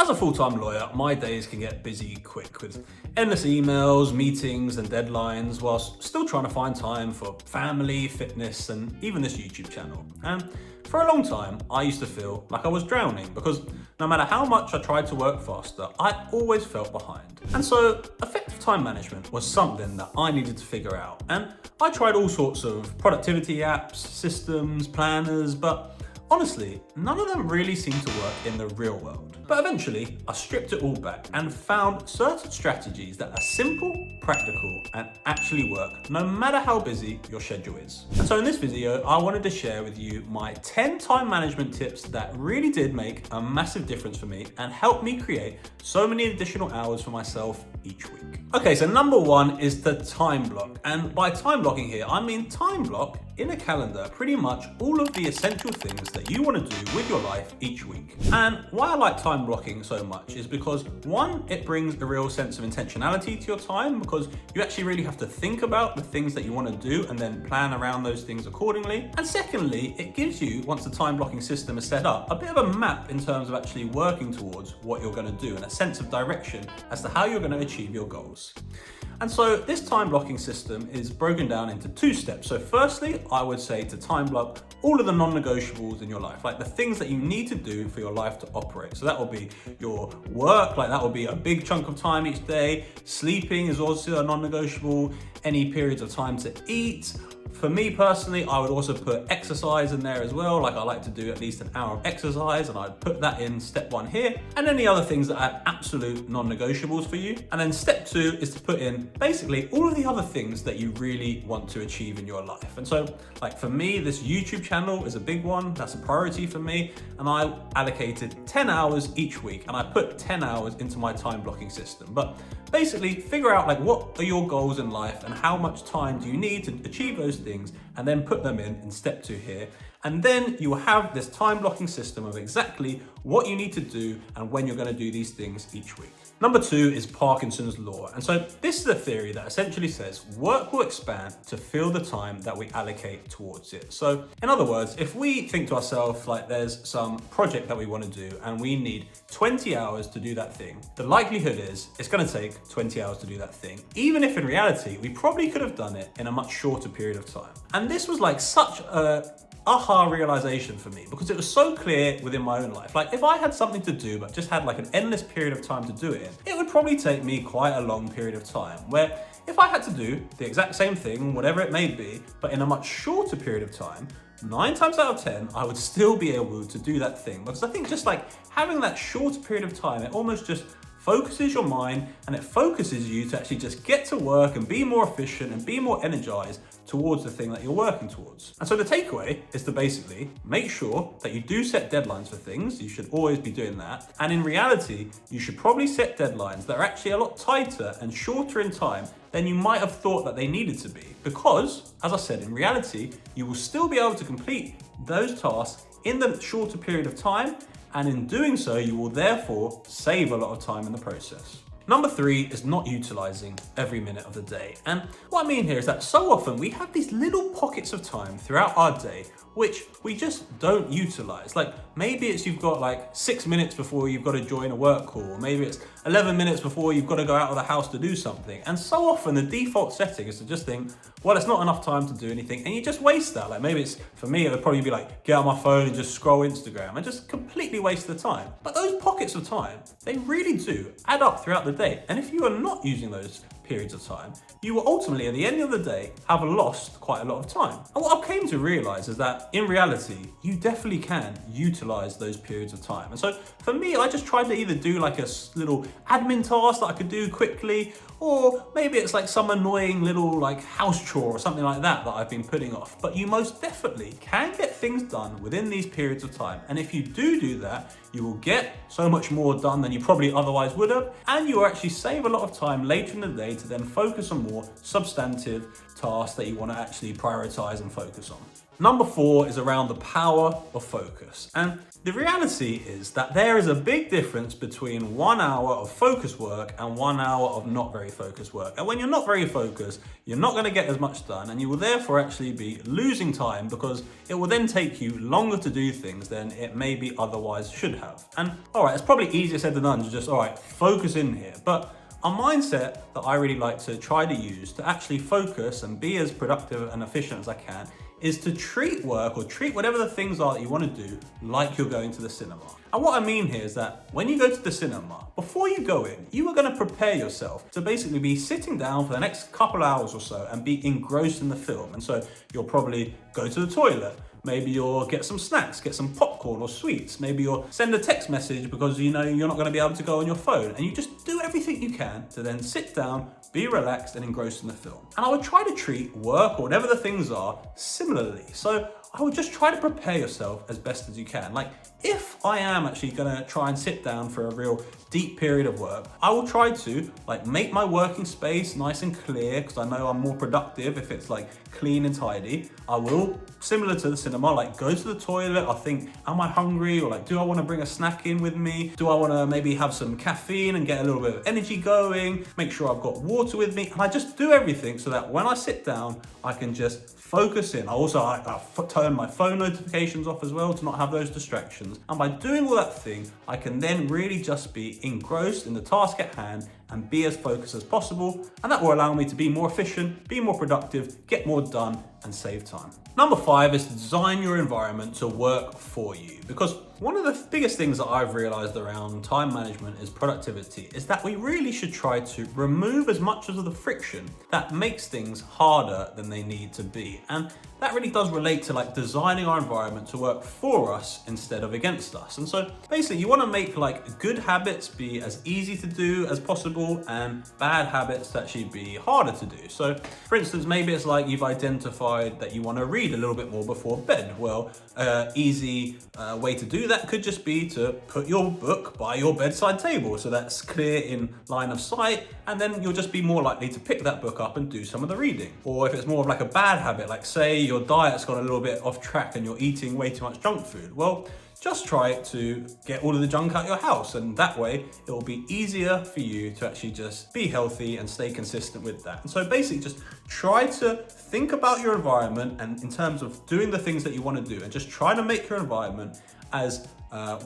As a full-time lawyer, my days can get busy quick with endless emails, meetings and deadlines, whilst still trying to find time for family, fitness and even this YouTube channel. And for a long time, I used to feel like I was drowning because no matter how much I tried to work faster, I always felt behind. And so effective time management was something that I needed to figure out. And I tried all sorts of productivity apps, systems, planners, but honestly, none of them really seemed to work in the real world. But eventually, I stripped it all back and found certain strategies that are simple, practical, and actually work no matter how busy your schedule is. And so in this video, I wanted to share with you my 10 time management tips that really did make a massive difference for me and helped me create so many additional hours for myself each week. Okay, so number one is the time block. And by time blocking here, I mean time block in a calendar pretty much all of the essential things that you want to do with your life each week. And why I like time blocking so much is because one, it brings a real sense of intentionality to your time because you actually really have to think about the things that you want to do and then plan around those things accordingly. And secondly, it gives you, once the time blocking system is set up, a bit of a map in terms of actually working towards what you're going to do and a sense of direction as to how you're going to achieve your goals. And so this time blocking system is broken down into two steps. So firstly, I would say to time block all of the non-negotiables in your life, like the things that you need to do for your life to operate. So that will be your work, like that will be a big chunk of time each day. Sleeping is also a non-negotiable, any periods of time to eat. For me personally, I would also put exercise in there as well. Like I like to do at least an hour of exercise and I'd put that in step one here. And any other things that are absolute non-negotiables for you. And then step two is to put in basically all of the other things that you really want to achieve in your life. And so like for me, this YouTube channel is a big one. That's a priority for me. And I allocated 10 hours each week and I put 10 hours into my time blocking system. But basically figure out like what are your goals in life and how much time do you need to achieve those things and then put them in step two here. And then you will have this time blocking system of exactly what you need to do and when you're going to do these things each week. Number two is Parkinson's law. And so this is a theory that essentially says work will expand to fill the time that we allocate towards it. So in other words, if we think to ourselves like there's some project that we want to do and we need 20 hours to do that thing, the likelihood is it's going to take 20 hours to do that thing, even if in reality we probably could have done it in a much shorter period of time. And this was like such a aha realization for me because it was so clear within my own life. Like if I had something to do but just had like an endless period of time to do it, it would probably take me quite a long period of time. Where if I had to do the exact same thing, whatever it may be, but in a much shorter period of time, 9 times out of 10, I would still be able to do that thing. Because I think just like having that shorter period of time, it almost just focuses your mind and it focuses you to actually just get to work and be more efficient and be more energized towards the thing that you're working towards. And so the takeaway is to basically make sure that you do set deadlines for things. You should always be doing that. And in reality, you should probably set deadlines that are actually a lot tighter and shorter in time than you might have thought that they needed to be. Because, as I said, in reality, you will still be able to complete those tasks in the shorter period of time. And in doing so, you will therefore save a lot of time in the process. Number three is not utilizing every minute of the day. And what I mean here is that so often we have these little pockets of time throughout our day which we just don't utilize. Like maybe it's you've got like 6 minutes before you've got to join a work call. Maybe it's 11 minutes before you've got to go out of the house to do something. And so often the default setting is to just think, well, it's not enough time to do anything. And you just waste that. Like maybe it's, for me, it would probably be like, get on my phone and just scroll Instagram and just completely waste the time. But those pockets of time, they really do add up throughout the day. And if you are not using those periods of time, you will ultimately, at the end of the day, have lost quite a lot of time. And what I came to realize is that in reality, you definitely can utilize those periods of time. And so for me, I just tried to either do like a little admin task that I could do quickly, or maybe it's like some annoying little like house chore or something like that that I've been putting off. But you most definitely can get things done within these periods of time. And if you do that, you will get so much more done than you probably otherwise would have. And you will actually save a lot of time later in the day to then focus on more substantive tasks that you want to actually prioritize and focus on. Number 4 is around the power of focus. And the reality is that there is a big difference between 1 hour of focused work and 1 hour of not very focused work. And when you're not very focused, you're not going to get as much done, and you will therefore actually be losing time because it will then take you longer to do things than it maybe otherwise should have. And all right, it's probably easier said than done to just, all right, focus in here. But a mindset that I really like to try to use to actually focus and be as productive and efficient as I can is to treat work or treat whatever the things are that you want to do like you're going to the cinema. And what I mean here is that when you go to the cinema, before you go in, you are going to prepare yourself to basically be sitting down for the next couple hours or so and be engrossed in the film. And so you'll probably go to the toilet. Maybe you'll get some snacks, get some popcorn or sweets. Maybe you'll send a text message because you know you're not going to be able to go on your phone. And you just do everything you can to then sit down, be relaxed and engrossed in the film. And I would try to treat work or whatever the things are similarly. So I would just try to prepare yourself as best as you can. Like if I am actually gonna try and sit down for a real deep period of work, I will try to make my working space nice and clear because I know I'm more productive if it's clean and tidy. I will, similar to the cinema, go to the toilet. I think, am I hungry? Or do I want to bring a snack in with me? Do I want to maybe have some caffeine and get a little bit of energy going? Make sure I've got water with me. And I just do everything so that when I sit down, I can just focus in. I turn my phone notifications off as well to not have those distractions. And by doing all that thing, I can then really just be engrossed in the task at hand and be as focused as possible. And that will allow me to be more efficient, be more productive, get more done, and save time. Number 5 is to design your environment to work for you. Because one of the biggest things that I've realized around time management is productivity, is that we really should try to remove as much of the friction that makes things harder than they need to be. And that really does relate to designing our environment to work for us instead of against us. And so basically you want to make good habits be as easy to do as possible and bad habits to actually be harder to do. So for instance, maybe it's you've identified that you want to read a little bit more before bed. Well, easy way to do that could just be to put your book by your bedside table so that's clear in line of sight, and then you'll just be more likely to pick that book up and do some of the reading. Or if it's more of a bad habit, say your diet's gone a little bit off track and you're eating way too much junk food, well, just try to get all of the junk out of your house, and that way it will be easier for you to actually just be healthy and stay consistent with that. And so basically just try to think about your environment and in terms of doing the things that you want to do, and just try to make your environment as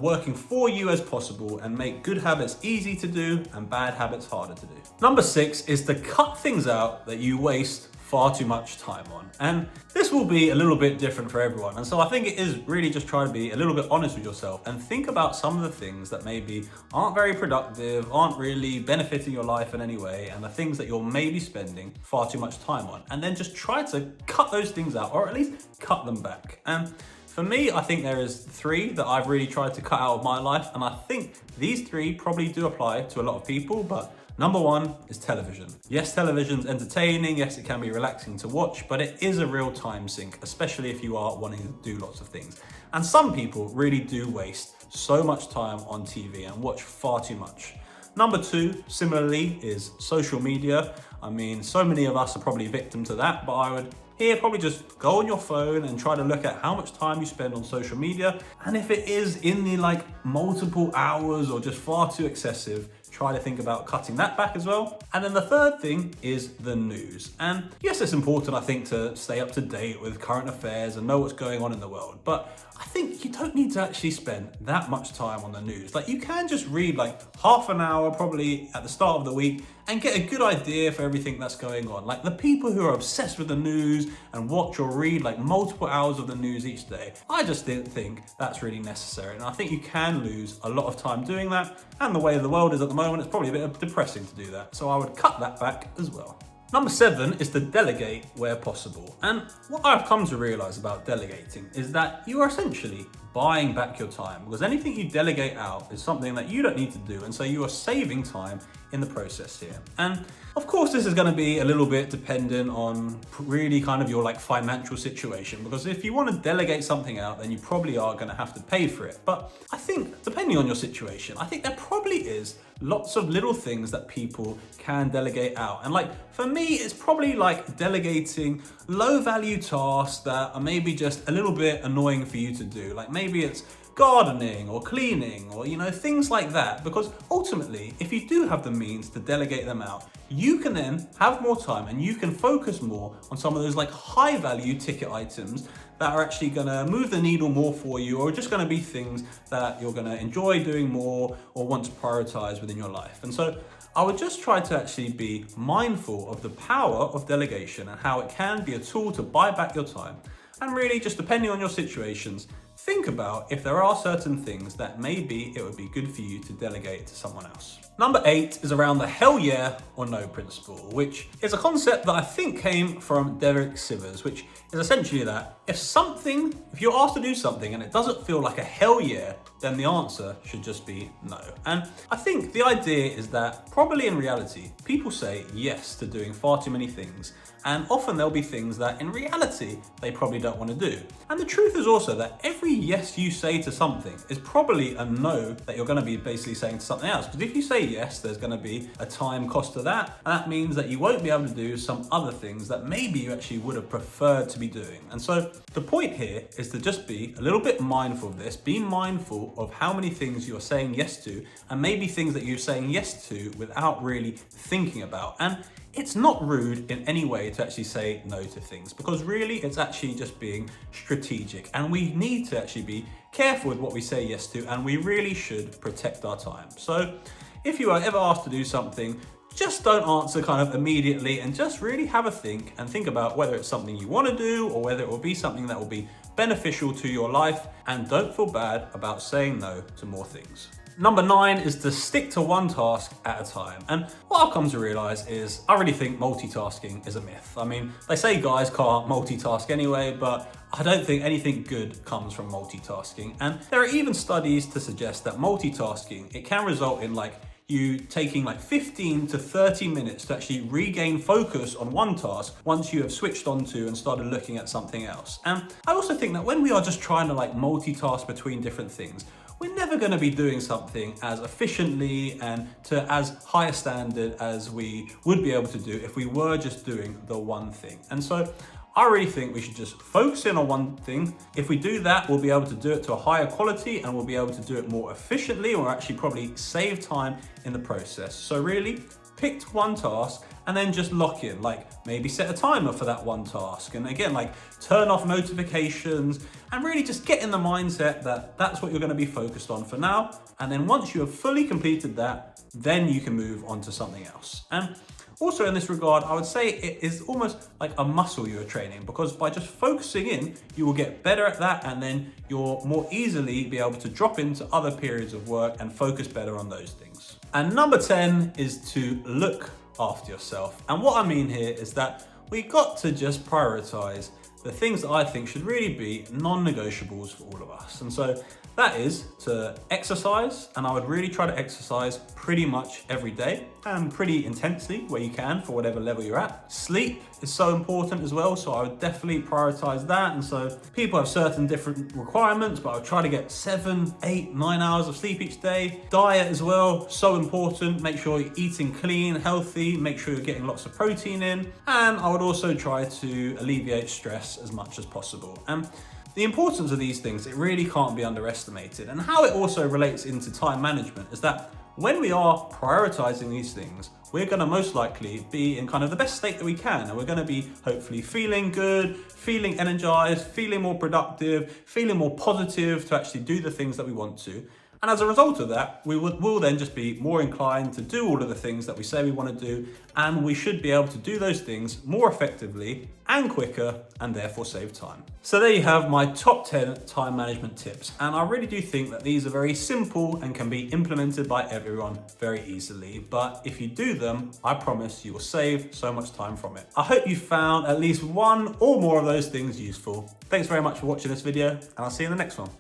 working for you as possible and make good habits easy to do and bad habits harder to do. Number 6 is to cut things out that you waste far too much time on. And this will be a little bit different for everyone. And so I think it is really just trying to be a little bit honest with yourself and think about some of the things that maybe aren't very productive, aren't really benefiting your life in any way, and the things that you're maybe spending far too much time on. And then just try to cut those things out, or at least cut them back. And for me, I think there is 3 that I've really tried to cut out of my life. And I think these 3 probably do apply to a lot of people, but number 1 is television. Yes, television's entertaining. Yes, it can be relaxing to watch, but it is a real time sink, especially if you are wanting to do lots of things. And some people really do waste so much time on TV and watch far too much. Number 2, similarly, is social media. I mean, so many of us are probably victim to that, but I would here probably just go on your phone and try to look at how much time you spend on social media. And if it is in the multiple hours or just far too excessive, try to think about cutting that back as well. And then the third thing is the news. And yes, it's important, I think, to stay up to date with current affairs and know what's going on in the world. But I think you don't need to actually spend that much time on the news. You can just read half an hour probably at the start of the week and get a good idea for everything that's going on. The people who are obsessed with the news and watch or read multiple hours of the news each day, I just didn't think that's really necessary. And I think you can lose a lot of time doing that. And the way the world is at the moment, it's probably a bit depressing to do that. So I would cut that back as well. Number 7 is to delegate where possible. And what I've come to realize about delegating is that you are essentially buying back your time, because anything you delegate out is something that you don't need to do, and so you are saving time in the process here. And of course, this is going to be a little bit dependent on really kind of your like financial situation, because if you want to delegate something out, then you probably are going to have to pay for it. But I think depending on your situation, I think there probably is lots of little things that people can delegate out. And like for me, it's probably like delegating low value tasks that are maybe just a little bit annoying for you to do. Like maybe it's gardening or cleaning or, things like that. Because ultimately, if you do have the means to delegate them out, you can then have more time and you can focus more on some of those like high value ticket items that are actually gonna move the needle more for you, or just gonna be things that you're gonna enjoy doing more or want to prioritize within your life. And so I would just try to actually be mindful of the power of delegation and how it can be a tool to buy back your time. And really, just depending on your situations, think about if there are certain things that maybe it would be good for you to delegate to someone else. Number 8 is around the hell yeah or no principle, which is a concept that I think came from Derek Sivers, which is essentially that if you're asked to do something and it doesn't feel like a hell yeah, then the answer should just be no. And I think the idea is that probably in reality, people say yes to doing far too many things. And often there'll be things that in reality, they probably don't want to do. And the truth is also that every yes you say to something is probably a no that you're going to be basically saying to something else. Because if you say yes, there's going to be a time cost to that. And that means that you won't be able to do some other things that maybe you actually would have preferred to be doing. And so the point here is to just be a little bit mindful of this. Be mindful of how many things you're saying yes to, and maybe things that you're saying yes to without really thinking about. And it's not rude in any way to actually say no to things, because really it's actually just being strategic, and we need to actually be careful with what we say yes to, and we really should protect our time. So if you are ever asked to do something, just don't answer kind of immediately, and just really have a think and think about whether it's something you want to do or whether it will be something that will be beneficial to your life, and don't feel bad about saying no to more things. Number 9 is to stick to one task at a time. And what I've come to realize is I really think multitasking is a myth. I mean, they say guys can't multitask anyway, but I don't think anything good comes from multitasking. And there are even studies to suggest that multitasking, it can result in like you taking like 15 to 30 minutes to actually regain focus on one task once you have switched onto and started looking at something else. And I also think that when we are just trying to like multitask between different things, we're never going to be doing something as efficiently and to as high a standard as we would be able to do if we were just doing the one thing. And so I really think we should just focus in on one thing. If we do that, we'll be able to do it to a higher quality, and we'll be able to do it more efficiently, or actually probably save time in the process. So really pick one task and then just lock in, like maybe set a timer for that one task. And again, like turn off notifications and really just get in the mindset that that's what you're going to be focused on for now. And then once you have fully completed that, then you can move on to something else. And also in this regard, I would say it is almost like a muscle you're training, because by just focusing in, you will get better at that, and then you'll more easily be able to drop into other periods of work and focus better on those things. And number 10 is to look after yourself. And what I mean here is that we got to just prioritize the things that I think should really be non-negotiables for all of us. And so that is to exercise, and I would really try to exercise pretty much every day and pretty intensely where you can for whatever level you're at. Sleep is so important as well, so I would definitely prioritize that. And so people have certain different requirements, but I would try to get 7, 8, 9 hours of sleep each day. Diet as well, so important. Make sure you're eating clean, healthy, make sure you're getting lots of protein in. And I would also try to alleviate stress as much as possible. And the importance of these things, it really can't be underestimated. And how it also relates into time management is that when we are prioritizing these things, we're going to most likely be in kind of the best state that we can. And we're going to be hopefully feeling good, feeling energized, feeling more productive, feeling more positive to actually do the things that we want to. And as a result of that, we'll then just be more inclined to do all of the things that we say we want to do, and we should be able to do those things more effectively and quicker, and therefore save time. So there you have my top 10 time management tips, and I really do think that these are very simple and can be implemented by everyone very easily. But if you do them, I promise you will save so much time from it. I hope you found at least one or more of those things useful. Thanks very much for watching this video, and I'll see you in the next one.